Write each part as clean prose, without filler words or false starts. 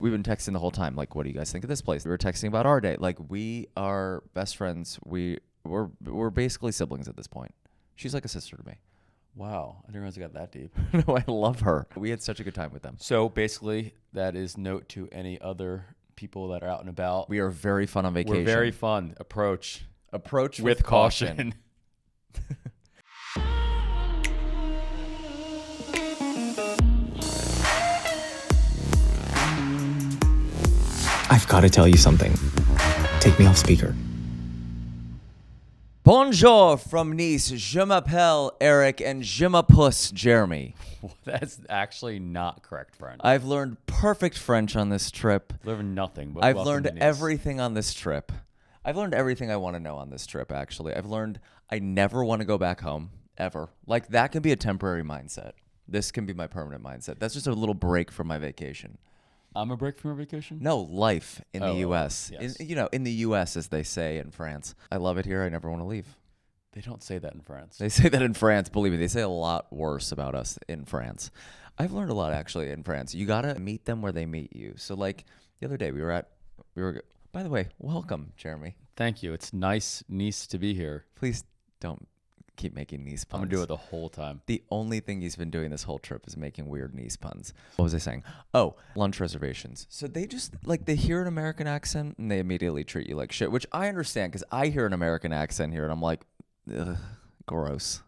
We've been texting the whole time. Like, what do you guys think of this place? We were texting about our day. Like, we are best friends. We're basically siblings at this point. She's like a sister to me. Wow. I didn't realize it got that deep. No, I love her. We had such a good time with them. So basically, that is note to any other people that are out and about. We are very fun on vacation. We're very fun. Approach with caution. I've got to tell you something. Take me off speaker. Bonjour from Nice. Je m'appelle Eric and je m'appelle Jeremy. That's actually not correct French. I've learned perfect French on this trip. Learned nothing. But I've welcome learned to Nice. everything on this trip. I've learned everything I want to know on this trip, actually. I've learned I never want to go back home, ever. Like, that can be a temporary mindset. This can be my permanent mindset. That's just a little break from my vacation. I'm a break from your vacation? No, life in the U.S. Yes. In the U.S., as they say in France. I love it here. I never want to leave. They don't say that in France. They say that in France. Believe me, they say a lot worse about us in France. I've learned a lot, actually, in France. You got to meet them where they meet you. So, like, the other day, by the way, welcome, Jeremy. Thank you. It's nice to be here. Please don't keep making Nice puns. I'm going to do it the whole time. The only thing he's been doing this whole trip is making weird Nice puns. What was I saying? Oh, lunch reservations. So they just, like, they hear an American accent and they immediately treat you like shit, which I understand because I hear an American accent here and I'm like, ugh, gross.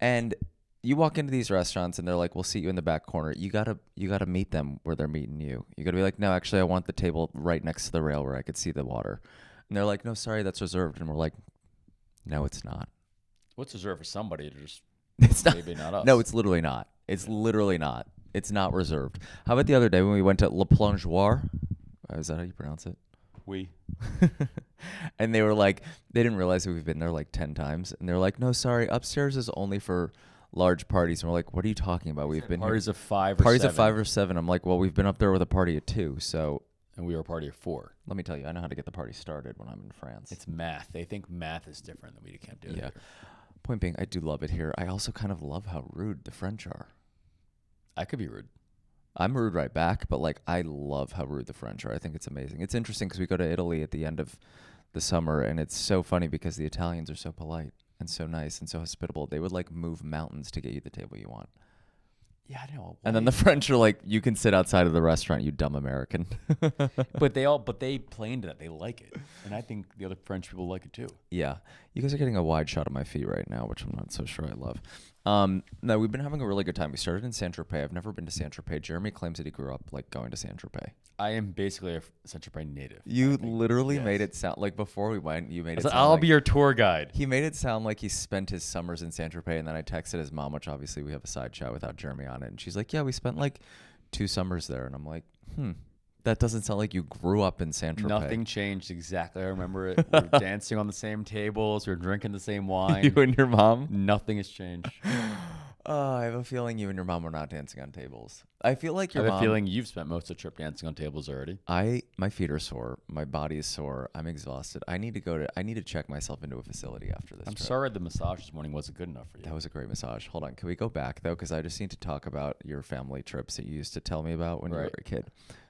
And you walk into these restaurants and they're like, we'll seat you in the back corner. You gotta meet them where they're meeting you. You gotta be like, no, actually, I want the table right next to the rail where I could see the water. And they're like, no, sorry, that's reserved. And we're like, no, it's not. What's reserved for somebody to just It's not. maybe not us? No, it's literally not. It's literally not. It's not reserved. How about the other day when we went to Le Plongeoir? Is that how you pronounce it? We. And they were like, they didn't realize that we've been there like 10 times. And they're like, no, sorry, upstairs is only for large parties. And we're like, what are you talking about? We've been Parties here. of 5 or Parties 7. of 5 or 7. I'm like, well, we've been up there with a party of 2. So And we were a party of 4. let me tell you, I know how to get the party started when I'm in France. It's math. They think math is different than we can't do it. Yeah. Here. Point being, I do love it here. I also kind of love how rude the French are. I could be rude. I'm rude right back, but like I love how rude the French are. I think it's amazing. It's interesting because we go to Italy at the end of the summer, and it's so funny because the Italians are so polite and so nice and so hospitable. They would like move mountains to get you the table you want. Yeah, I know. And then the French are like, you can sit outside of the restaurant, you dumb American. But they play into that. They like it. And I think the other French people like it too. Yeah. You guys are getting a wide shot of my feet right now, which I'm not so sure I love. No, we've been having a really good time. We started in Saint-Tropez. I've never been to Saint-Tropez. Jeremy claims that he grew up like going to Saint-Tropez. I am basically a Saint-Tropez native. You literally Yes. made it sound like before we went, you made it sound I'll like be your tour guide. he made it sound like he spent his summers in Saint-Tropez, and then I texted his mom, which obviously we have a side chat without Jeremy on it, and she's like, yeah, we spent like 2 summers there, and I'm like, that doesn't sound like you grew up in Saint-Tropez. Nothing changed exactly. I remember it. We were dancing on the same tables. We were drinking the same wine. You and your mom? Nothing has changed. I have a feeling you and your mom were not dancing on tables. I feel like I your have mom... a feeling you've spent most of the trip dancing on tables already. My feet are sore. My body is sore. I'm exhausted. I need to check myself into a facility after this I'm trip. sorry the massage this morning wasn't good enough for you. That was a great massage. Hold on. Can we go back, though? Because I just need to talk about your family trips that you used to tell me about when you were a kid.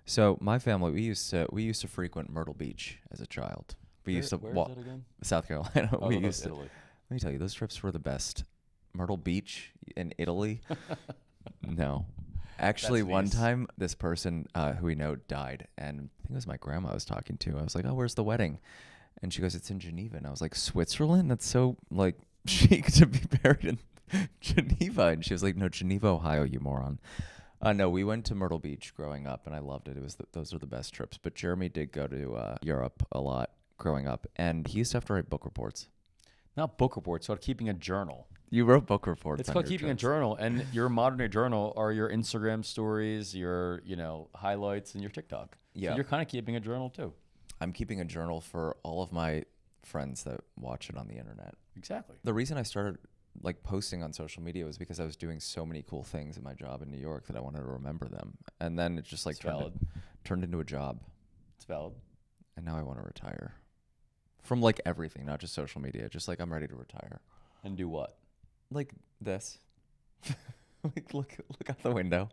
So my family, we used to frequent Myrtle Beach as a child. We used to Where is walk that again? South Carolina. Oh, we that was used to. Italy. Let me tell you, those trips were the best. Myrtle Beach in Italy. No. Actually, That's one nice. time, this person who we know died, and I think it was my grandma I was talking to. I was like, oh, where's the wedding? And she goes, it's in Geneva. And I was like, Switzerland? That's so, like, chic to be buried in Geneva. And she was like, no, Geneva, Ohio, you moron. No, we went to Myrtle Beach growing up, and I loved it. Those are the best trips. But Jeremy did go to Europe a lot growing up, and he used to have to write book reports. Not book reports. It's called keeping a journal. You wrote book reports. It's on called your keeping trips. a journal, and your modern day journal are your Instagram stories, your highlights, and your TikTok. Yeah. So you're kind of keeping a journal too. I'm keeping a journal for all of my friends that watch it on the internet. Exactly. The reason I started like posting on social media was because I was doing so many cool things in my job in New York that I wanted to remember them. And then it just like turned into a job. It's valid. And now I want to retire. From like everything, not just social media. Just like I'm ready to retire. And do what? Like this. Like look out the window.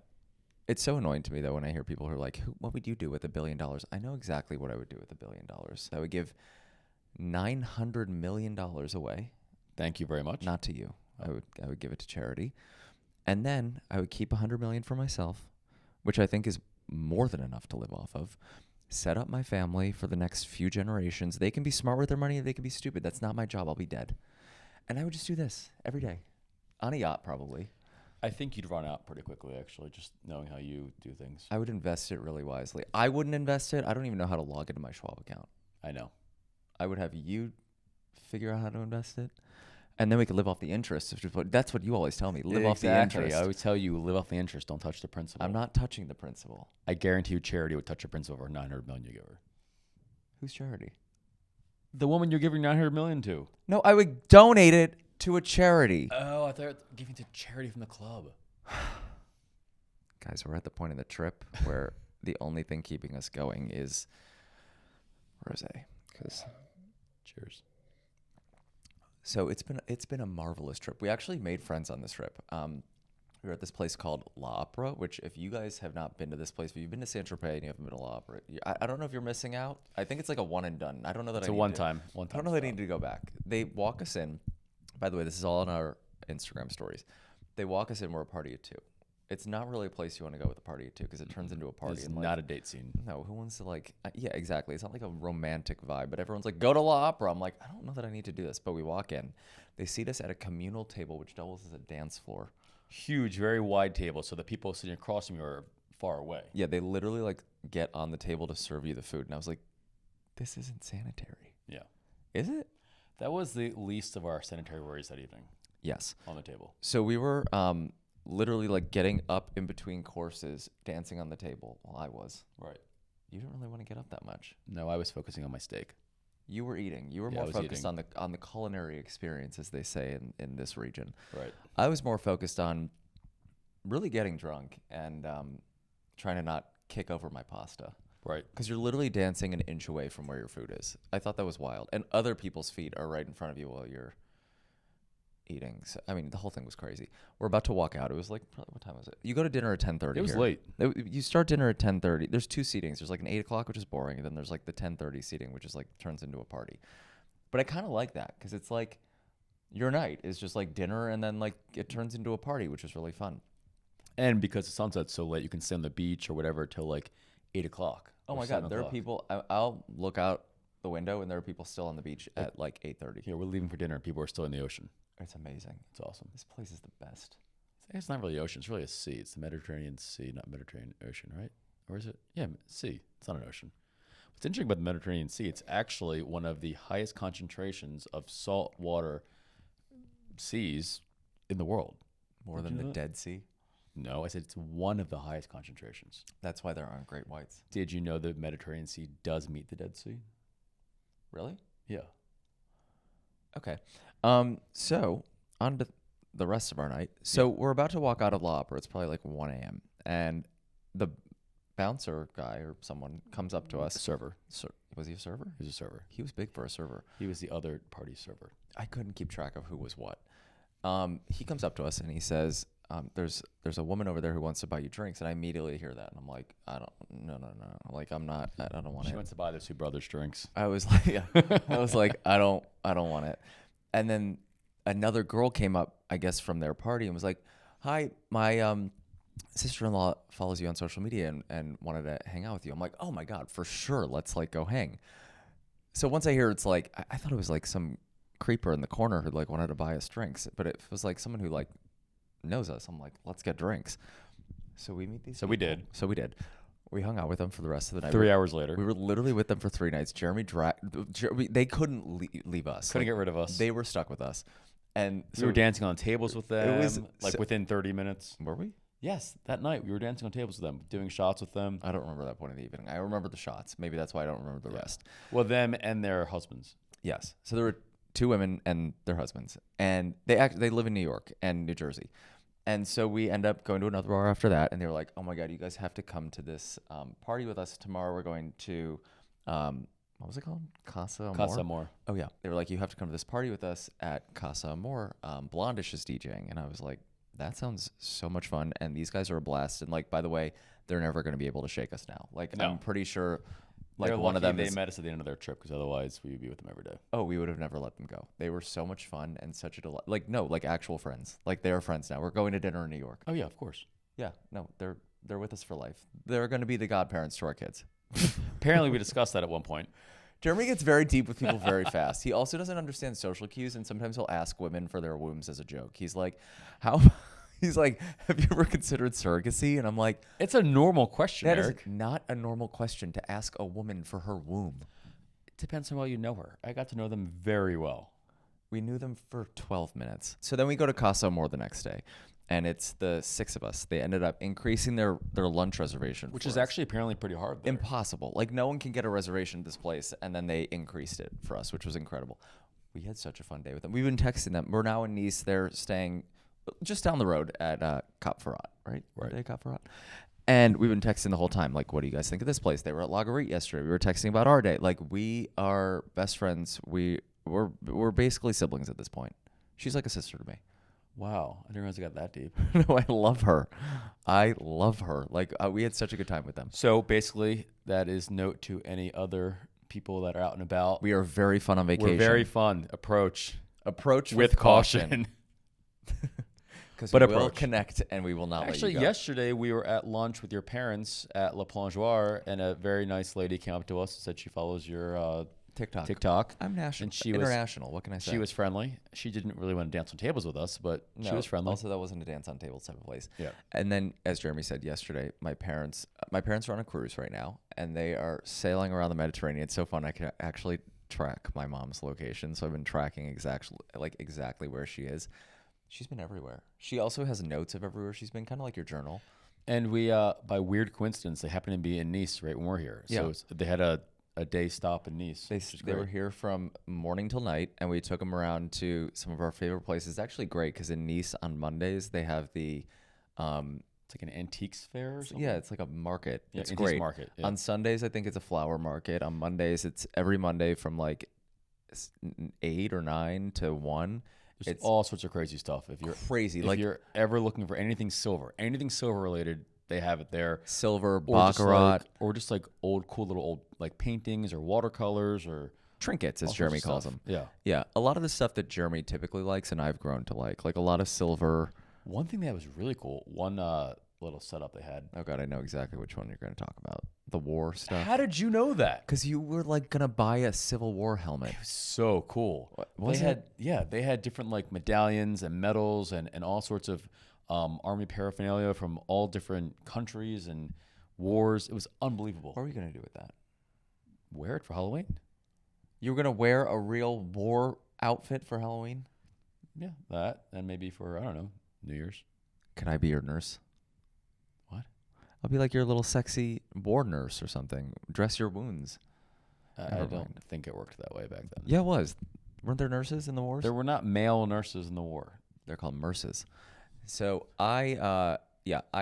It's so annoying to me though when I hear people who are like, "What would you do with $1 billion?" I know exactly what I would do with $1 billion. I would give $900 million away. Thank you very much. Not to you. I would give it to charity, and then I would keep $100 million for myself, which I think is more than enough to live off of. Set up my family for the next few generations. They can be smart with their money. They can be stupid. That's not my job. I'll be dead, and I would just do this every day, on a yacht probably. I think you'd run out pretty quickly, actually, just knowing how you do things. I would invest it really wisely. I wouldn't invest it. I don't even know how to log into my Schwab account. I know. I would have you figure out how to invest it, and then we could live off the interest. That's what you always tell me. Live off the interest. I always tell you, live off the interest. Don't touch the principal. I'm not touching the principal. I guarantee you charity would touch the principal over $900 million you give her. Who's charity? The woman you're giving $900 million to. No, I would donate it to a charity. Oh, I thought you were giving to charity from the club. Guys, we're at the point in the trip where the only thing keeping us going is rosé. Cheers. So it's been a marvelous trip. We actually made friends on this trip. We were at this place called La Opera, which if you guys have not been to this place, if you've been to Saint-Tropez and you haven't been to La Opera, I don't know if you're missing out. I think it's like a one and done. I don't know that It's I a need one to- time. I don't know that I need to go back. They walk us in. By the way, this is all on our Instagram stories. They walk us in. We're a party of two. It's not really a place you want to go with a party of two because it turns into a party. It's and not a date scene. no, who wants to yeah, exactly. It's not like a romantic vibe, but everyone's like, go to La Opera. I'm like, I don't know that I need to do this. But we walk in. They seat us at a communal table, which doubles as a dance floor. Huge, very wide table, so the people sitting across from you are far away. Yeah, they literally like get on the table to serve you the food. And I was like, this isn't sanitary. Yeah. Is it? That was the least of our sanitary worries that evening Yes. on the table. So we were literally like getting up in between courses, dancing on the table. Well, I was. Right. You didn't really want to get up that much. No, I was focusing on my steak. You were eating. You were Yeah, I more was focused eating. on the culinary experience, as they say in this region. Right. I was more focused on really getting drunk and trying to not kick over my pasta. Right. Because you're literally dancing an inch away from where your food is. I thought that was wild. And other people's feet are right in front of you while you're eating. So, I mean, the whole thing was crazy. We're about to walk out. It was like, what time was it? You go to dinner at 10:30. It was here. late. You start dinner at 10:30. There's two seatings. There's like an 8 o'clock, which is boring. And then there's like the 10:30 seating, which is like turns into a party. But I kind of like that because it's like your night is just like dinner and then like it turns into a party, which is really fun. And because the sunset's so late, you can stay on the beach or whatever till like 8 o'clock. Oh or my 7 God. There are o'clock. people. I'll look out the window and there are people still on the beach at like 8:30. Here, we're leaving for dinner. People are still in the ocean. It's amazing. It's awesome. This place is the best. It's not really ocean. It's really a sea. It's the Mediterranean Sea, not Mediterranean Ocean, right? Or is it? Yeah, sea. It's not an ocean. What's interesting about the Mediterranean Sea, it's actually one of the highest concentrations of saltwater seas in the world. More than the Dead Sea. No, I said it's one of the highest concentrations. That's why there aren't great whites. Did you know the Mediterranean Sea does meet the Dead Sea? Really? Yeah. Okay. So on to the rest of our night. So we're about to walk out of La Opera. It's probably like 1 a.m. And the bouncer guy or someone comes up to us. Server. Was he a server? He was a server. He was big for a server. He was the other party server. I couldn't keep track of who was what. He comes up to us and he says, there's a woman over there who wants to buy you drinks. And I immediately hear that. And I'm like, no. Like, I don't want She it. wants to buy the two brothers drinks. I was like, yeah. I was like, I don't want it. And then another girl came up, I guess, from their party and was like, hi, my sister-in-law follows you on social media and wanted to hang out with you. I'm like, oh my God, for sure. Let's like go hang. So once I hear it's like, I thought it was like some creeper in the corner who like wanted to buy us drinks, but it was like someone who like knows us. I'm like, let's get drinks. So we meet these So people. we did. We hung out with them for the rest of the night. 3 hours later. We were literally with them for 3 nights. They couldn't leave us. Couldn't get rid of us. They were stuck with us. And We were dancing on tables with them was like within 30 minutes. Were we? Yes, that night we were dancing on tables with them, doing shots with them. I don't remember that point of the evening. I remember the shots. Maybe that's why I don't remember the rest. Well, them and their husbands. Yes. So there were 2 women and their husbands. And they live in New York and New Jersey. And so we end up going to another bar after that. And they were like, oh my God, you guys have to come to this party with us tomorrow. We're going to, what was it called? Casa Amor? Casa Amor. Oh, yeah. They were like, you have to come to this party with us at Casa Amor. Blondish is DJing. And I was like, That sounds so much fun. And these guys are a blast. And like, by the way, they're never going to be able to shake us now. Like, No. I'm pretty sure like They're one of lucky them they is, met us at the end of their trip because otherwise we would be with them every day. oh, we would have never let them go. They were so much fun and such a delight. Like, no, like actual friends. Like, they're friends now. We're going to dinner in New York. Oh yeah, of course. Yeah, no, they're with us for life. They're going to be the godparents to our kids. Apparently, we discussed that at one point. Jeremy gets very deep with people very fast. He also doesn't understand social cues, and sometimes he'll ask women for their wombs as a joke. He's like, "How?" He's like, "Have you ever considered surrogacy?" And I'm like, It's a normal question, "That is Eric. not a normal question to ask a woman for her womb." It depends on how well you know her. I got to know them very well. We knew them for 12 minutes. So then we go to Casa Amor the next day, and it's the 6 of us. They ended up increasing their lunch reservation, Which for is us. actually apparently pretty hard. There. Impossible. Like, no one can get a reservation at this place, and then they increased it for us, which was incredible. We had such a fun day with them. We've been texting them. We're now in Nice. They're staying just down the road at Cap Ferrat, right? Right. Cap Ferrat. And we've been texting the whole time, like, what do you guys think of this place? They were at La Garite yesterday. We were texting about our day. Like, we are best friends. We're basically siblings at this point. She's like a sister to me. Wow, I didn't realize it got that deep. No, I love her. I love her. Like, we had such a good time with them. So basically, that is note to any other people that are out and about. We are very fun on vacation. We're very fun. Approach with caution. Because we But will approach. connect and we will not Actually, let you go. yesterday we were at lunch with your parents at La Plongeoire, and a very nice lady came up to us and said she follows your TikTok. I'm national. And she was international. What can I say? She was friendly. She didn't really want to dance on tables with us, but she No, was friendly. Also, that wasn't a dance on tables type of place. Yeah. And then, as Jeremy said yesterday, my parents are on a cruise right now, and they are sailing around the Mediterranean. It's so fun. I can actually track my mom's location, so I've been tracking exactly where she is. She's been everywhere. She also has notes of everywhere she's been, kind of like your journal. And we, by weird coincidence, they happened to be in Nice right when we're here. So Yeah. they had a day stop in Nice. They were here from morning till night, and we took them around to some of our favorite places. It's actually great because in Nice on Mondays they have the It's like an antiques fair or something? yeah, it's like a market. Yeah, It's antiques great. market, yeah. On Sundays I think it's a flower market. On Mondays it's every Monday from like 8 or 9 to 1. There's It's all sorts of crazy stuff. If you're crazy. if Like you're ever looking for anything silver related, they have it there. silver, Or just baccarat, just like old, cool little old like paintings or watercolors or trinkets, as all sorts Jeremy of calls stuff. them. Yeah. Yeah, a lot of the stuff that Jeremy typically likes and I've grown to like a lot of silver. One thing that was really cool, one little setup they had. Oh God, I know exactly which one you're going to talk about. The war stuff. How did you know that? Because you were like gonna buy a Civil War helmet. So cool. was they it? they had different like medallions and medals and all sorts of army paraphernalia from all different countries and wars. It was unbelievable. What were you gonna do with that? Wear it for Halloween. You were gonna wear a real war outfit for Halloween? Yeah, that and maybe for I don't know New Year's. Can I be your nurse? What? I'll be like your little sexy war nurse or something. Dress your wounds. I Never don't mind. think it worked that way back then. Yeah, it was. Weren't there nurses in the wars? There were not male nurses in the war. They're called nurses. So I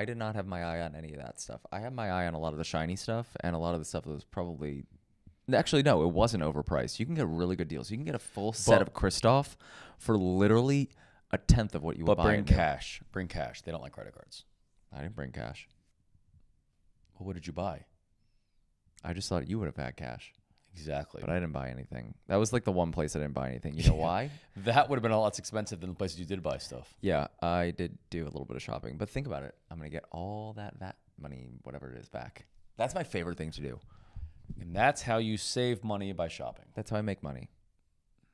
did not have my eye on any of that stuff. I had my eye on a lot of the shiny stuff and a lot of the stuff that was probably. Actually, no, it wasn't overpriced. You can get really good deals. You can get a full set of Christoph for literally a tenth of what you would But buy. bring in there. cash. Bring cash. They don't like credit cards. I didn't bring cash. Well, what did you buy? I just thought you would have had cash, Exactly. but I didn't buy anything. That was like the one place I didn't buy anything. You know why? That would have been a lot less expensive than the places you did buy stuff. Yeah, I did do a little bit of shopping, but think about it. I'm gonna get all that VAT money, whatever it is, back. That's my favorite thing to do. And that's how you save money by shopping. That's how I make money.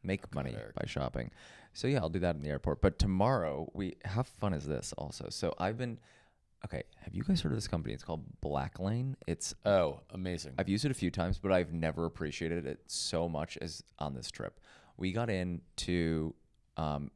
Make money Eric. by shopping. So yeah, I'll do that in the airport. But tomorrow, how fun is this also? So have you guys heard of this company? It's called Black Lane. Oh, amazing. I've used it a few times, but I've never appreciated it so much as on this trip. We got into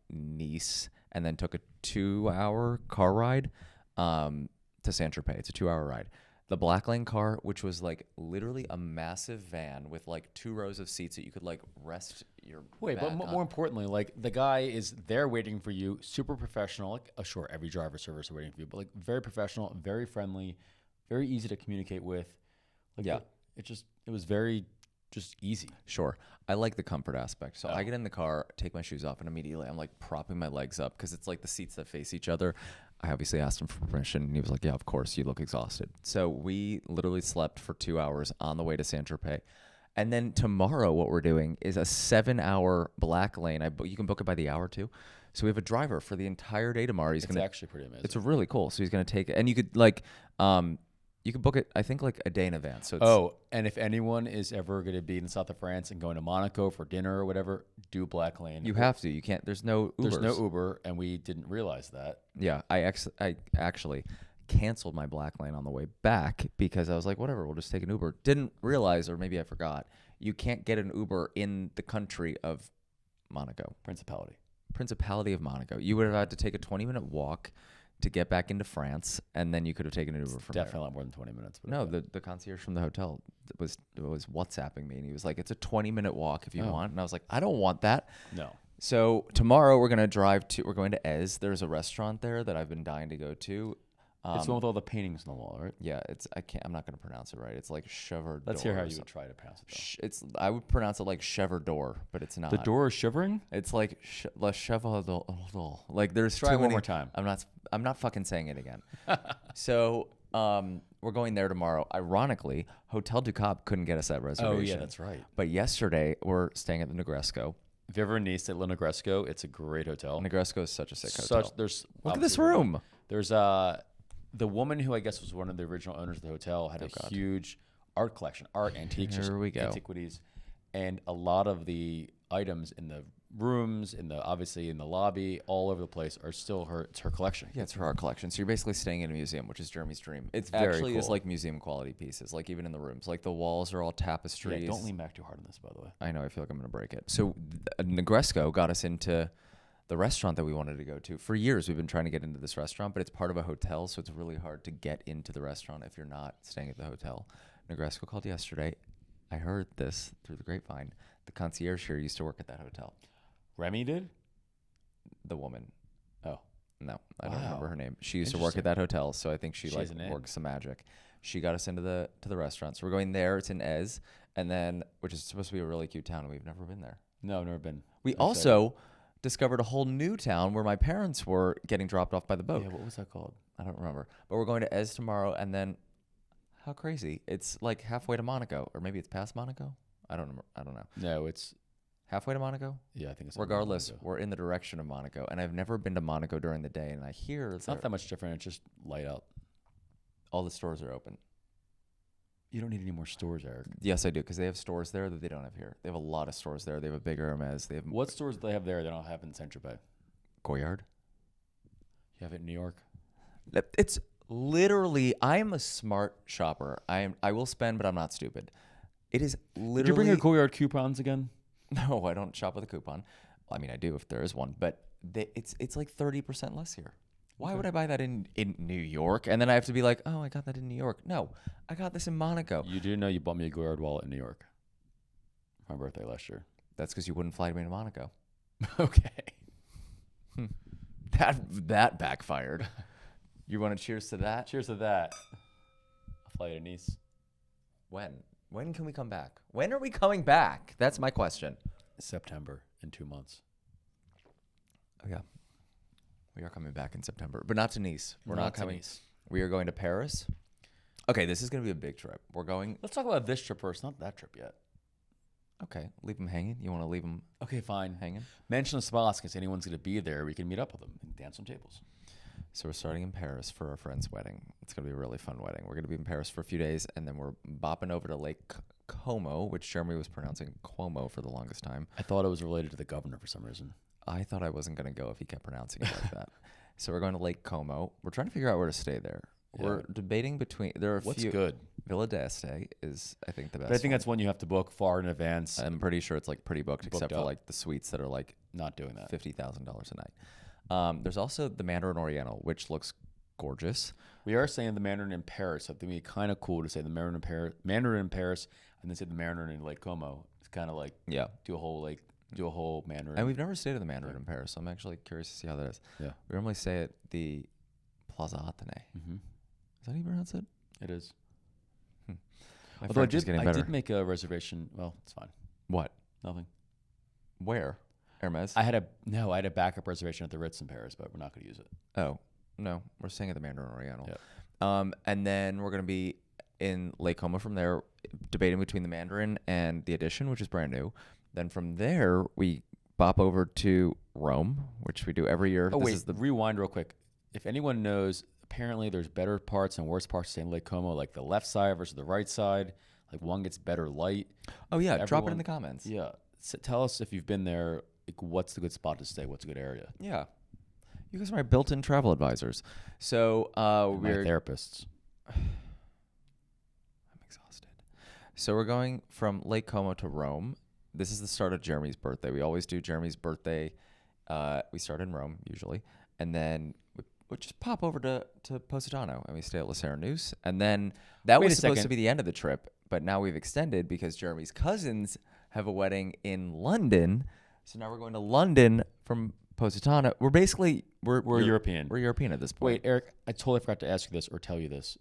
Nice and then took a 2-hour car ride to Saint-Tropez. It's a 2-hour ride. The Black Lane car, which was like literally a massive van with like 2 rows of seats that you could like rest your Wait, but back on. more importantly, like the guy is there waiting for you, super professional. Like, sure, every driver service are waiting for you, but like very professional, very friendly, very easy to communicate with. Like, Yeah. it was very just easy. Sure. I like the comfort aspect. So I Oh. get in the car, take my shoes off, and immediately I'm like propping my legs up because it's like the seats that face each other. I obviously asked him for permission, and he was like, yeah, of course, you look exhausted. So we literally slept for 2 hours on the way to Saint-Tropez. And then tomorrow, what we're doing is a 7-hour black lane. You can book it by the hour too. So we have a driver for the entire day tomorrow. He's It's gonna. actually pretty amazing. It's really cool. So he's gonna take it, and you could you could book it. I think like a day in advance. So it's, Oh, and if anyone is ever going to be in the south of France and going to Monaco for dinner or whatever, do Black Lane. you have to. You can't. There's no Ubers. There's no Uber, and we didn't realize that. Yeah, I actually canceled my black lane on the way back because I was like, whatever, we'll just take an Uber. Didn't realize, or maybe I forgot, you can't get an Uber in the country of Monaco, Principality of Monaco. You would have had to take a 20-minute walk to get back into France, and then you could have taken an Uber from Definitely there. a lot more than 20 minutes. But No, okay. the concierge from the hotel was WhatsApping me, and he was like, it's a 20-minute walk if you want. And I was like, I don't want that. No. So tomorrow we're going to Ez. There's a restaurant there that I've been dying to go to. It's the one with all the paintings on the wall, right? Yeah, I'm not going to pronounce it right. It's like Chevre Let's d'Or hear how or you would something. try to pronounce it. I would pronounce it like Chevre d'Or, but it's not. The door is shivering? It's like La Chevre d'Or. Like there's Try too it one many. more time. I'm not fucking saying it again. So we're going there tomorrow. Ironically, Hotel du Cap couldn't get us that reservation. Oh, yeah, that's right. But yesterday we're staying at the Negresco. If you're ever in Nice at Le Negresco, it's a great hotel. Negresco is such a sick hotel. Look at this obviously, room. There's the woman who I guess was one of the original owners of the hotel had a huge art collection, antiques, Here we go. antiquities, and a lot of the items in the rooms, obviously in the lobby, all over the place are still it's her collection. Yeah, it's her art collection. So you're basically staying in a museum, which is Jeremy's dream. It Very actually is cool. like museum quality pieces, like even in the rooms. Like the walls are all tapestries. Yeah, don't lean back too hard on this, by the way. I know, I feel like I'm going to break it. So Negresco got us into the restaurant that we wanted to go to. For years, we've been trying to get into this restaurant, but it's part of a hotel, so it's really hard to get into the restaurant if you're not staying at the hotel. Negresco called yesterday. I heard this through the grapevine. The concierge here used to work at that hotel. Remy did? The woman. Oh. No, I don't Wow. remember her name. She used to work at that hotel, so I think she She's an in. works some magic. She got us into the restaurant. So we're going there. It's in Ez, and then which is supposed to be a really cute town, and we've never been there. No, I've never been. We I'm also discovered a whole new town where my parents were getting dropped off by the boat. excited. Yeah, what was that called? I don't remember. But we're going to Ez tomorrow, and then how crazy. It's like halfway to Monaco, or maybe it's past Monaco. I don't know. No, it's Halfway to Monaco? yeah, I think it's Regardless, Monaco. we're in the direction of Monaco, and I've never been to Monaco during the day, and I hear It's not that much different. It's just light out. all the stores are open. You don't need any more stores, Eric. Yes, I do, because they have stores there that they don't have here. They have a lot of stores there. They have a big Hermes. They have What stores do they have there they don't have in Saint-Tropez? Goyard. You have it in New York? It's literally. I am a smart shopper. I will spend, but I'm not stupid. It is literally. Did you bring your Goyard coupons again? No, I don't shop with a coupon. Well, I mean, I do if there is one, but it's like 30% less here. Why would I buy that in New York? And then I have to be like, oh, I got that in New York. No, I got this in Monaco. You do know you bought me a Goyard wallet in New York for my birthday last year. That's because you wouldn't fly me to Monaco. Okay. That backfired. You want to cheers to that? Cheers to that. I'll fly you to Nice. When? When can we come back? When are we coming back? That's my question. September in 2 months. Oh, yeah. We are coming back in September, but not to Nice. We're Not not to coming. Nice. We are going to Paris. Okay, this is going to be a big trip. We're going. Let's talk about this trip first, not that trip yet. Okay, leave them hanging. You want to leave them Okay, fine. hanging? Mention the spots because anyone's going to be there. We can meet up with them and dance on tables. So we're starting in Paris for our friend's wedding. It's going to be a really fun wedding. We're going to be in Paris for a few days, and then we're bopping over to Lake Como, which Jeremy was pronouncing Cuomo for the longest time. I thought it was related to the governor for some reason. I thought I wasn't going to go if he kept pronouncing it like that. So we're going to Lake Como. We're trying to figure out where to stay there. Yeah. We're debating between. There are a What's few. good? Villa d'Este is, I think, the best. But I think that's one you have to book far in advance. I'm pretty sure it's like pretty booked, except Booked for up. like the suites that are like Not doing that. $50,000 a night. There's also the Mandarin Oriental, which looks gorgeous. We are saying the Mandarin in Paris. I think it'd be kind of cool to say the Mandarin in Paris, and then say the Mandarin in Lake Como. It's kind of like Yeah. do a whole Mandarin. And we've never stayed at the Mandarin in Paris, so I'm actually curious to see how that is. Yeah. We normally stay at the Plaza Athénée. Mm-hmm. Is that how you pronounce it? It is. My Although French is getting I better. did make a reservation. Well, it's fine. What? Nothing. Where? Hermes? I had a backup reservation at the Ritz in Paris, but we're not going to use it. Oh, no. We're staying at the Mandarin Oriental. Yep. And then we're going to be in Lake Como from there, debating between the Mandarin and the Edition, which is brand new. Then from there, we bop over to Rome, which we do every year. Oh, This wait. is the Rewind real quick. If anyone knows, apparently there's better parts and worse parts to stay in Lake Como, like the left side versus the right side. Like one gets better light. Oh, yeah. Drop it in Everyone- the comments. Yeah. Tell us if you've been there. Like, what's the good spot to stay? What's a good area? Yeah. You guys are my built-in travel advisors. So And my we're therapists. I'm exhausted. So we're going from Lake Como to Rome. This is the start of Jeremy's birthday. We always do Jeremy's birthday. We start in Rome usually, and then we just pop over to Positano and we stay at La Serenus. And then that Wait was a supposed to second. be the end of the trip, but now we've extended because Jeremy's cousins have a wedding in London. So now we're going to London from Positano. We're basically we're European. We're European at this Wait, point. Eric, I totally forgot to ask you this or tell you this.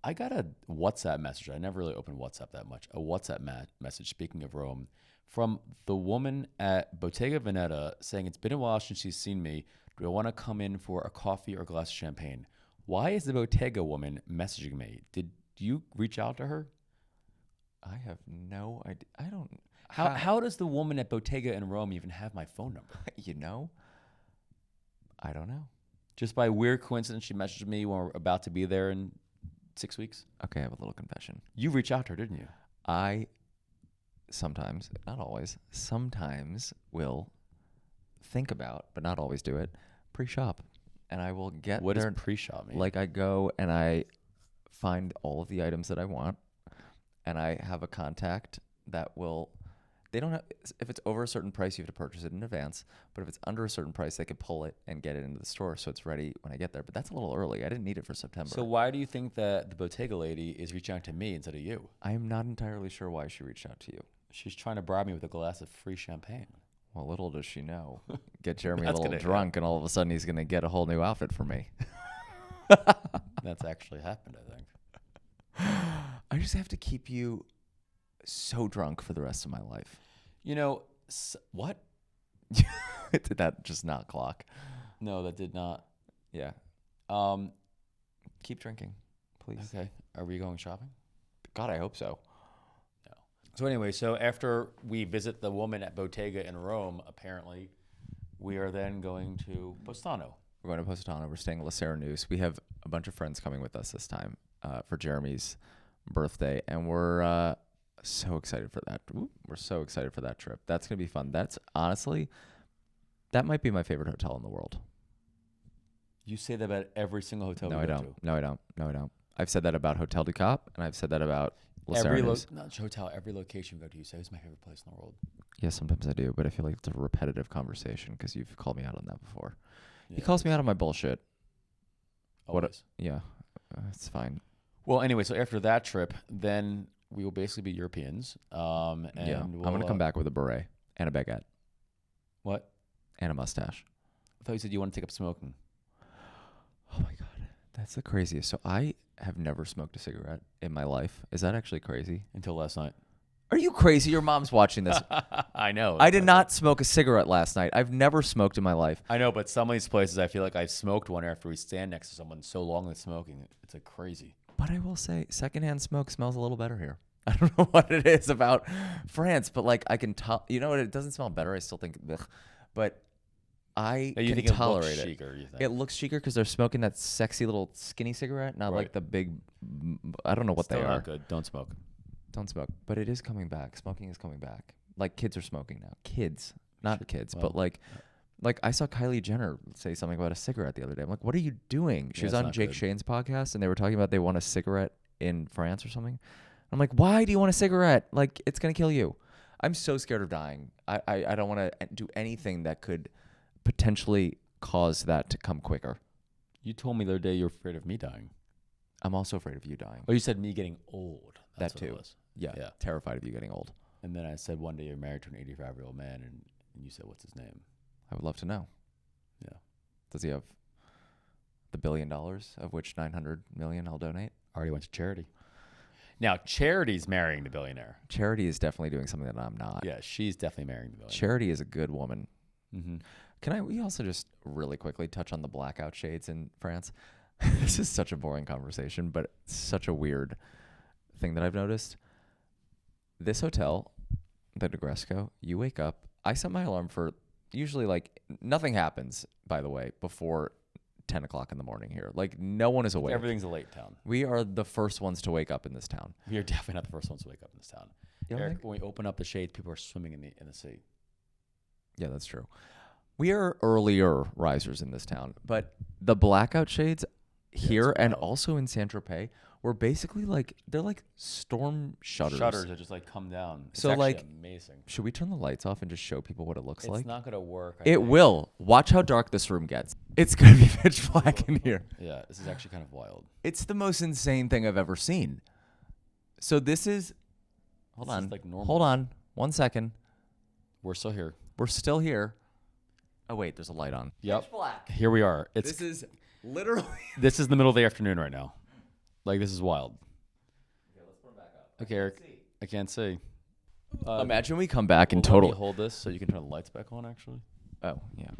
I got a WhatsApp message. I never really opened WhatsApp that much. A WhatsApp message, speaking of Rome, from the woman at Bottega Veneta saying, it's been a while since she's seen me. Do I want to come in for a coffee or a glass of champagne? Why is the Bottega woman messaging me? Did you reach out to her? I have no idea. I don't. How does the woman at Bottega in Rome even have my phone number? You know? I don't know. Just by weird coincidence, she messaged me when we're about to be there in 6 weeks. Okay, I have a little confession. You reached out to her, didn't you? I sometimes, not always, sometimes will think about, but not always do it, pre-shop. And I will get What there. does pre-shop mean? Like I go and I find all of the items that I want, and I have a contact that will. They don't have. If it's over a certain price, you have to purchase it in advance. But if it's under a certain price, they can pull it and get it into the store, so it's ready when I get there. But that's a little early. I didn't need it for September. So why do you think that the Bottega lady is reaching out to me instead of you? I am not entirely sure why she reached out to you. She's trying to bribe me with a glass of free champagne. Well, little does she know. Get Jeremy a That's little gonna drunk, and all of a sudden he's going to get a whole new outfit for me. That's actually happened, I think. I just have to keep you so drunk for the rest of my life. You know, what? Did that just not clock? No, that did not. Yeah. Um, Keep drinking, please. okay. Are we going shopping? God, I hope so. No. So anyway, so after we visit the woman at Bottega in Rome, apparently, we are then going to Postano. We're going to Positano. We're staying at La Serenus. We have a bunch of friends coming with us this time for Jeremy's birthday, and we're so excited for that. We're so excited for that trip. That's going to be fun. That's honestly, that might be my favorite hotel in the world. You say that about every single hotel No, we I go don't. to. No, I don't. No, I don't. I've said that about Hotel du Cap, and I've said that about La Serenus. Not just hotel, every location we go to, you say, it's my favorite place in the world. Yeah, sometimes I do, but I feel like it's a repetitive conversation because you've called me out on that before. Yeah, He calls me out on my bullshit. Always. Yeah, it's fine. Well, anyway, so after that trip, then we will basically be Europeans. And Yeah, I'm we'll, going to come back with a beret and a baguette What? and a mustache. I thought you said you want to take up smoking. Oh my God. That's the craziest. So I have never smoked a cigarette in my life. Is that actually crazy? Until last night. Are you crazy? Your mom's watching this. I know. I did not smoke a cigarette last night. I've never smoked in my life. I know, but some of these places, I feel like I've smoked one after we stand next to someone so long that's smoking. It's like crazy. But I will say, secondhand smoke smells a little better here. I don't know what it is about France, but like I can tell. You know what? It doesn't smell better. I still think, ugh. But I You can think tolerate it it. looks chicer, you think? It looks chicer because they're smoking that sexy little skinny cigarette, not like Right. the big. I don't know what Still they not are. good. Don't smoke. Don't smoke, but it is coming back. Smoking is coming back. Like kids are smoking now. Kids, not Sure. kids, Well, but like I saw Kylie Jenner say something about a cigarette the other day. I'm like, what are you doing? She Yeah, was it's on not Jake good. Shane's podcast, and they were talking about they want a cigarette in France or something. I'm like, why do you want a cigarette? Like, it's gonna kill you. I'm so scared of dying. I don't want to do anything that could potentially cause that to come quicker. You told me the other day you're afraid of me dying. I'm also afraid of you dying. Oh, you said me getting old. That's That what it too. was. Yeah, Yeah. terrified of you getting old. And then I said one day you're married to an 85-year-old man, and you said, what's his name? I would love to know. Yeah. Does he have the $1 billion, of which 900 million I'll donate? Already went to charity. Now, Charity's marrying the billionaire. Charity is definitely doing something that I'm not. Yeah, she's definitely marrying the billionaire. Charity is a good woman. Mm-hmm. We also just really quickly touch on the blackout shades in France? This is such a boring conversation, but it's such a weird thing that I've noticed. This hotel, the Negresco, you wake up. I set my alarm for usually like nothing happens, by the way, before 10 o'clock in the morning here. Like no one is awake. Everything's a late town. We are the first ones to wake up in this town. We are definitely not the first ones to wake up in this town. You don't Eric, think? when we open up the shades, people are swimming in the sea. Yeah, that's true. We are earlier risers in this town, but the blackout shades here and also in Saint-Tropez were basically like, they're like storm shutters. Shutters that just like come down. It's So, actually like, amazing. Should we turn the lights off and just show people what it looks It's like? not gonna work. I It think. will. Watch how dark this room gets. It's going to be pitch black in here. Yeah, this is actually kind of wild. It's the most insane thing I've ever seen. So this is, hold This is on, like normal. hold on, 1 second. We're still here. We're still here. Oh wait, there's a light on. Yep. Pitch black. Here we are. This is literally. This is the middle of the afternoon right now. Like this is wild. Okay, let's put them back up. Okay, Eric. I can't see. Imagine we come back in Let total. me hold this so you can turn the lights back on. Actually, Oh yeah.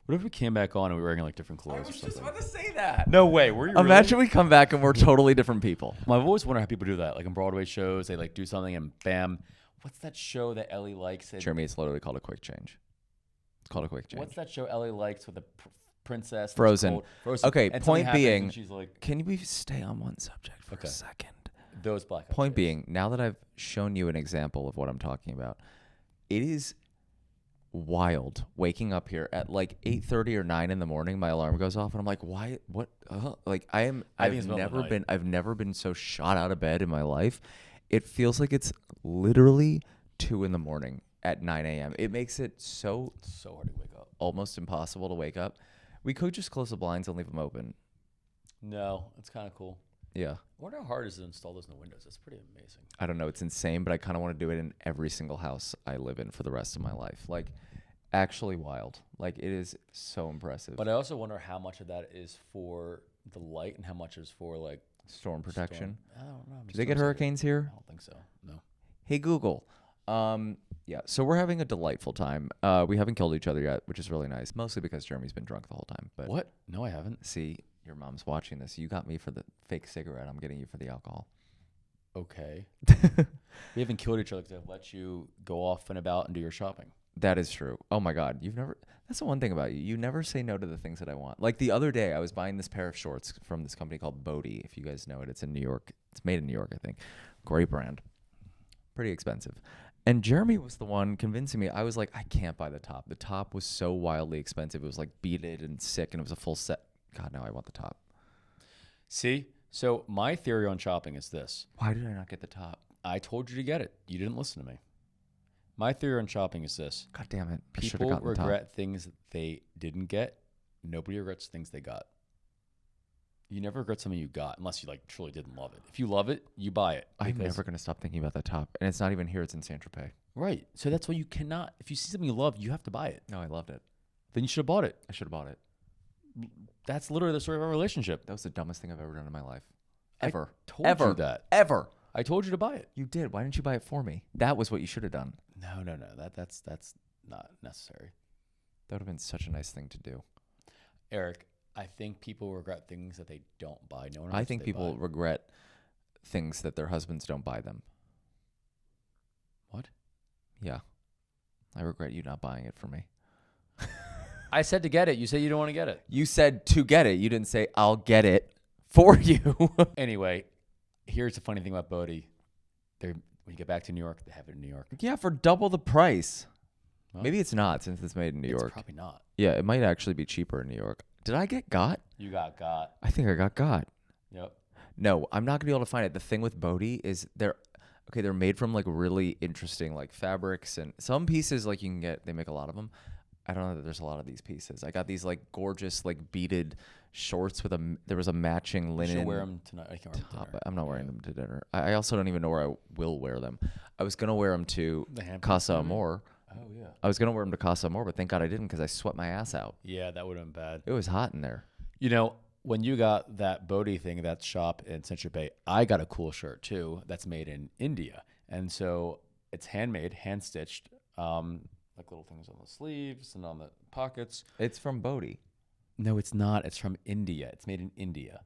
what if we came back on and we were wearing like different clothes or something? to say that. No way. Were you Imagine we come back and we're totally different people. I've always wondered how people do that. Like in Broadway shows, they like do something and bam. What's that show that Ellie likes? Jeremy, it's literally called a quick change. It's called a quick change. What's that show Ellie likes with the princess? that's Frozen. cold? Frozen. Okay, And something point happens being- and she's like Can we stay on one subject for Okay. a second? those black. Point being, now that I've shown you an example of what I'm talking about, it is wild waking up here at like 8:30 or 9 in the morning. My alarm goes off and I'm like, why? What? Like I think it's middle of the night. I've never been so shot out of bed in my life. It feels like it's literally 2 in the morning at 9 a.m. It makes it so hard to wake up. almost impossible to wake up. We could just close the blinds and leave them open. No, it's kind of cool. Yeah. I wonder how hard it is to install those in the windows. That's pretty amazing. I don't know. It's insane, but I kind of want to do it in every single house I live in for the rest of my life. Like, actually wild. Like, it is so impressive. But I also wonder how much of that is for the light and how much is for like Storm protection. I don't know. Do they get hurricanes here? I don't think so. No. Hey, Google. Yeah, so we're having a delightful time. We haven't killed each other yet, which is really nice. Mostly because Jeremy's been drunk the whole time. But What? No, I haven't. see, your mom's watching this. You got me for the fake cigarette. I'm getting you for the alcohol. Okay. We haven't killed each other because I've let you go off and about and do your shopping. That is true. Oh my God. That's the one thing about you. You never say no to the things that I want. Like the other day, I was buying this pair of shorts from this company called Bodhi. If you guys know it, it's in New York. It's made in New York, I think. Great brand. Pretty expensive. And Jeremy was the one convincing me. I was like, I can't buy the top. The top was so wildly expensive. It was like beaded and sick, and it was a full set. God, now I want the top. See? So my theory on shopping is this. Why did I not get the top? I told you to get it. You didn't listen to me. My theory on shopping is this. God damn it. I should have People gotten the top. regret things that they didn't get. Nobody regrets things they got. You never regret something you got unless you like truly didn't love it. If you love it, you buy it. I'm because- never going to stop thinking about that top. And it's not even here. It's in Saint-Tropez. Right. So that's why you cannot. If you see something you love, you have to buy it. No, I loved it. Then you should have bought it. I should have bought it. That's literally the story of our relationship. That was the dumbest thing I've ever done in my life. I Ever. told Ever. you that. Ever. I told you to buy it. You did. Why didn't you buy it for me? That was what you should have done. No. That's not necessary. That would have been such a nice thing to do. Eric, I think people regret things that they don't buy. No one. I regrets think what they people buy. regret things that their husbands don't buy them. What? Yeah. I regret you not buying it for me. I said to get it. You said you don't want to get it. You said to get it. You didn't say I'll get it for you. Anyway, here's the funny thing about Bodhi. When you get back to New York, they have it in New York. Yeah, for double the price. Well, Maybe it's not since it's made in New it's York. probably not. Yeah, it might actually be cheaper in New York. Did I get got? You got. I think I got. Yep. No, I'm not gonna be able to find it. The thing with Bodhi is they're made from like really interesting like fabrics, and some pieces like you can get. They make a lot of them. I don't know that there's a lot of these pieces. I got these like gorgeous like beaded shorts with there was a matching You linen should wear them tonight. I can't wear them top. to dinner. I'm not wearing them to dinner. I also don't even know where I will wear them. I was gonna wear them to The Hamptons, Casa maybe? Amor. Oh yeah. I was gonna wear them to Casa Amor, but thank God I didn't because I sweat my ass out. Yeah, that would have been bad. It was hot in there. You know, when you got that Bodhi thing, that shop in Saint-Tropez, I got a cool shirt too that's made in India. And so it's handmade, hand stitched, like little things on the sleeves and on the pockets. It's from Bodhi. No, it's not. It's from India. It's made in India.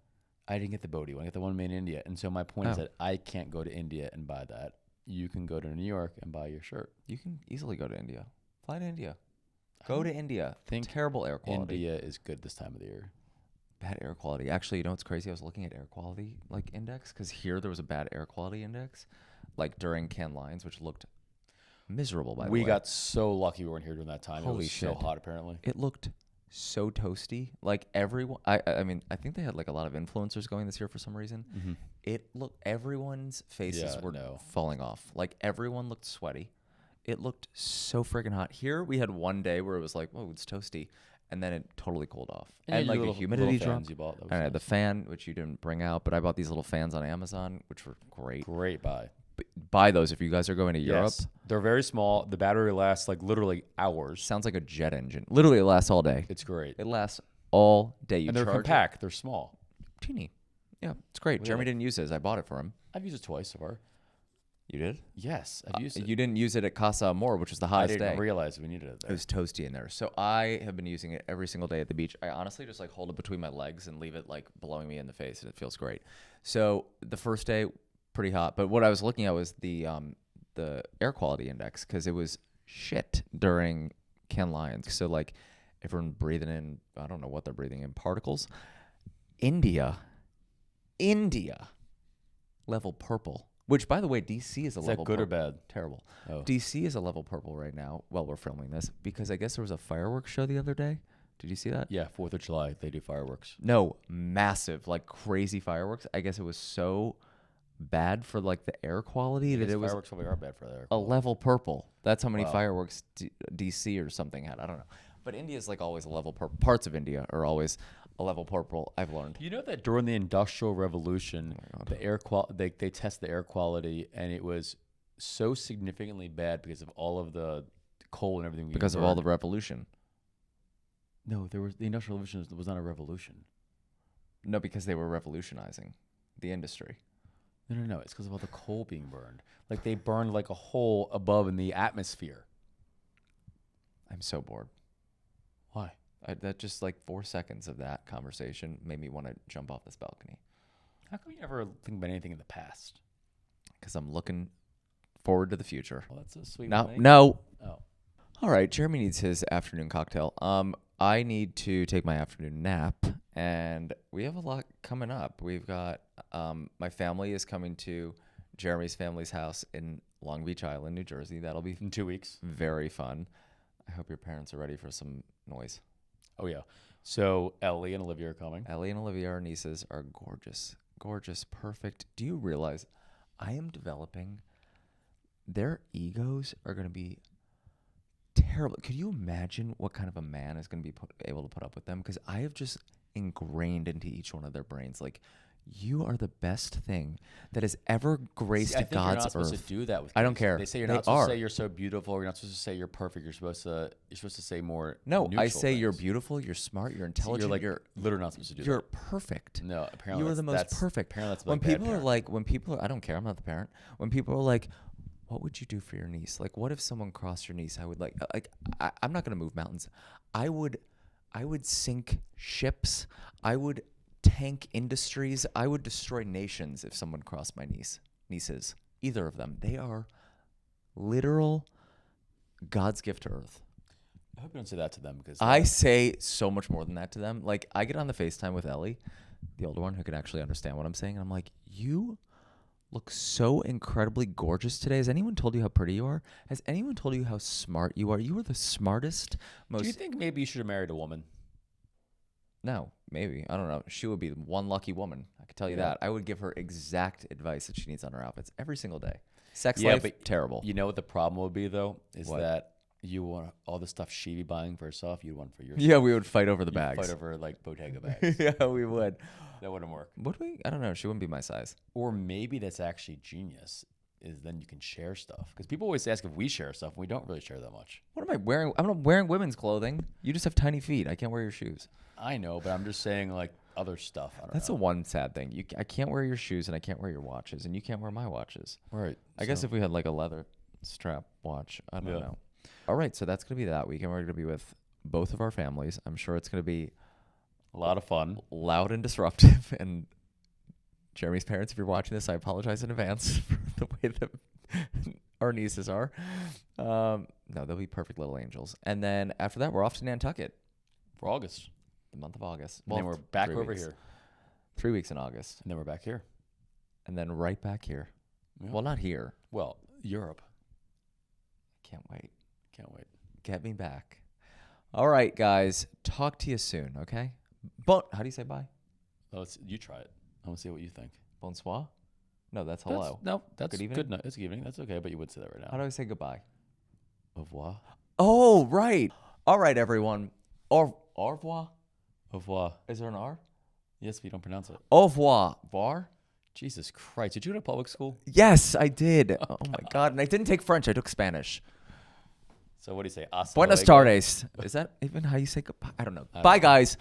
I didn't get the Bodhi one. I got the one made in India. And so my point is that I can't go to India and buy that. You can go to New York and buy your shirt. You can easily go to India. Fly to India. Go to India. Think terrible air quality. India is good this time of the year. Bad air quality. Actually, you know what's crazy? I was looking at air quality like index because here there was a bad air quality index, like during Cannes Lions, which looked miserable. By the way, we got so lucky we weren't here during that time. Holy it was shit. so hot. Apparently, it looked so toasty. Like everyone, I mean, I think they had like a lot of influencers going this year for some reason. Mm-hmm. It looked everyone's faces were falling off. Like everyone looked sweaty. It looked so freaking hot. Here we had one day where it was like, oh, it's toasty. And then it totally cooled off. And like the humidity dropped. You bought, I had the fan, which you didn't bring out, but I bought these little fans on Amazon, which were great. Great buy. Buy those if you guys are going to Europe. Yes. They're very small. The battery lasts like literally hours. Sounds like a jet engine. Literally, it lasts all day. It's great. It lasts all day. And they're compact. They're small. Teeny. Yeah, it's great. Really? Jeremy didn't use his. I bought it for him. I've used it twice so far. You did? Yes, I've used it. You didn't use it at Casa Amor, which was the I hottest didn't day. realize we needed it there. It was toasty in there. So I have been using it every single day at the beach. I honestly just like hold it between my legs and leave it like blowing me in the face, and it feels great. So the first day, pretty hot. But what I was looking at was the air quality index because it was shit during Cannes Lions. So like everyone breathing in, I don't know what they're breathing in, particles. India, level purple. Which, by the way, DC is a level good purple. or bad? Terrible. Oh. DC is a level purple right now while we're filming this because I guess there was a fireworks show the other day. Did you see that? Yeah, 4th of July, they do fireworks. No, massive, like crazy fireworks. I guess it was so bad for like the air quality that it was fireworks probably are bad for the air a quality. level purple. That's how many Wow. fireworks DC or something had. I don't know. But India's like always a level purple. Parts of India are always a level purple, I've learned. You know that during the Industrial Revolution, God. the air they test the air quality, and it was so significantly bad because of all of the coal and everything. Because of all the revolution. No, there was the Industrial Revolution was not a revolution. No, because they were revolutionizing the industry. No. It's because of all the coal being burned. Like they burned like a hole above in the atmosphere. I'm so bored. Why? That just like 4 seconds of that conversation made me want to jump off this balcony. How come you never think about anything in the past? Because I'm looking forward to the future. Well, that's a sweet. No. Oh. All right, Jeremy needs his afternoon cocktail. I need to take my afternoon nap, and we have a lot coming up. We've got my family is coming to Jeremy's family's house in Long Beach Island, New Jersey. That'll be In 2 weeks. very fun. I hope your parents are ready for some noise. Oh yeah. So Ellie and Olivia are coming. Ellie and Olivia, our nieces, are gorgeous. Gorgeous, perfect. Do you realize I am developing, their egos are going to be terrible. Could you imagine what kind of a man is going to be able to put up with them? Because I have just ingrained into each one of their brains, like, you are the best thing that has ever graced See, I think God's you're not earth. supposed to do that with kids. I don't care. They say you're They not supposed are. to say you're so beautiful. You're not supposed to say you're perfect. You're supposed to say more. No, I neutral say you're things. beautiful, you're smart, you're See, intelligent, you're like literally not supposed to do you're that. perfect. No, apparently You are the most that's perfect. Apparently that's When like bad people are parenting. like, I don't care, I'm not the parent. When people are like, what would you do for your niece? Like, what if someone crossed your niece? I would I'm not gonna move mountains. I would sink ships. I would tank industries. I would destroy nations if someone crossed my nieces. Either of them. They are literal God's gift to earth. I hope you don't say that to them because I say so much more than that to them. Like, I get on the FaceTime with Ellie, the older one, who can actually understand what I'm saying. And I'm like, you look so incredibly gorgeous today. Has anyone told you how pretty you are? Has anyone told you how smart you are? You are the smartest, most... Do you think maybe you should have married a woman? No, maybe. I don't know. She would be one lucky woman. I can tell you that. I would give her exact advice that she needs on her outfits every single day. Sex life, but terrible. You know what the problem would be though is What? that you want all the stuff she'd be buying for herself. You'd want for yourself. Yeah, we would fight over the You'd bags. Fight over like Bottega bags. Yeah, we would. That wouldn't work. Would we? I don't know. She wouldn't be my size. Or maybe that's actually genius. Is then you can share stuff because people always ask if we share stuff and we don't really share that much. What am I wearing? I'm not wearing women's clothing. You just have tiny feet. I can't wear your shoes. I know, but I'm just saying like other stuff. I don't That's know. the one sad thing. I can't wear your shoes and I can't wear your watches and you can't wear my watches. Right. I guess if we had like a leather strap watch, I don't know. All right, so that's going to be that weekend. We're going to be with both of our families. I'm sure it's going to be a lot of fun, loud and disruptive. And Jeremy's parents, if you're watching this, I apologize in advance for the way that our nieces are. No, they'll be perfect little angels. And then after that, we're off to Nantucket for August. The month of August. And then we're back over here. 3 weeks in August. And then we're back here. And then right back here. Yeah. Well, not here. Well, Europe. Can't wait. Can't wait. Get me back. All right, guys. Talk to you soon, okay? How do you say bye? Oh, you try it. I want to see what you think. Bonsoir? No, that's hello. That's good evening. Good night. That's good evening. That's okay, but you would say that right now. How do I say goodbye? Au revoir. Oh, right. All right, everyone. Au revoir? Au revoir. Is there an R? Yes, but you don't pronounce it. Au revoir. Var? Jesus Christ. Did you go to public school? Yes, I did. Oh my God. And I didn't take French. I took Spanish. So what do you say? Hasta Buenas luego? tardes. Is that even how you say goodbye? I don't know. Bye, guys.